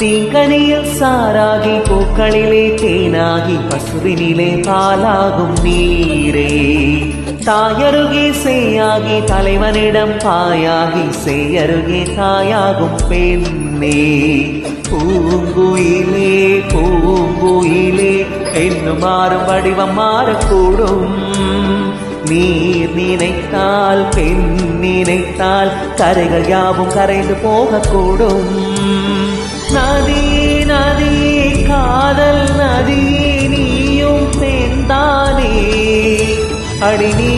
தீங்கனியில் சாராகி பூக்களிலே தேனாகி பசுவினிலே பாலாகும் நீரே தாயருகே சேயாகி தலைவனிடம் பாயாகி சேயருகே தாயாகும் பெண்ணே பூங்குயிலே பூங்குயிலே என்னும் மாறும் வடிவம் மாறக்கூடும் நீர் நினைத்தால் பெண் நினைத்தால் கரைகள் யாவும் கரைந்து போகக்கூடும் நதி நதி காதல் நதி நீயும் பெண்தானே அடி நீ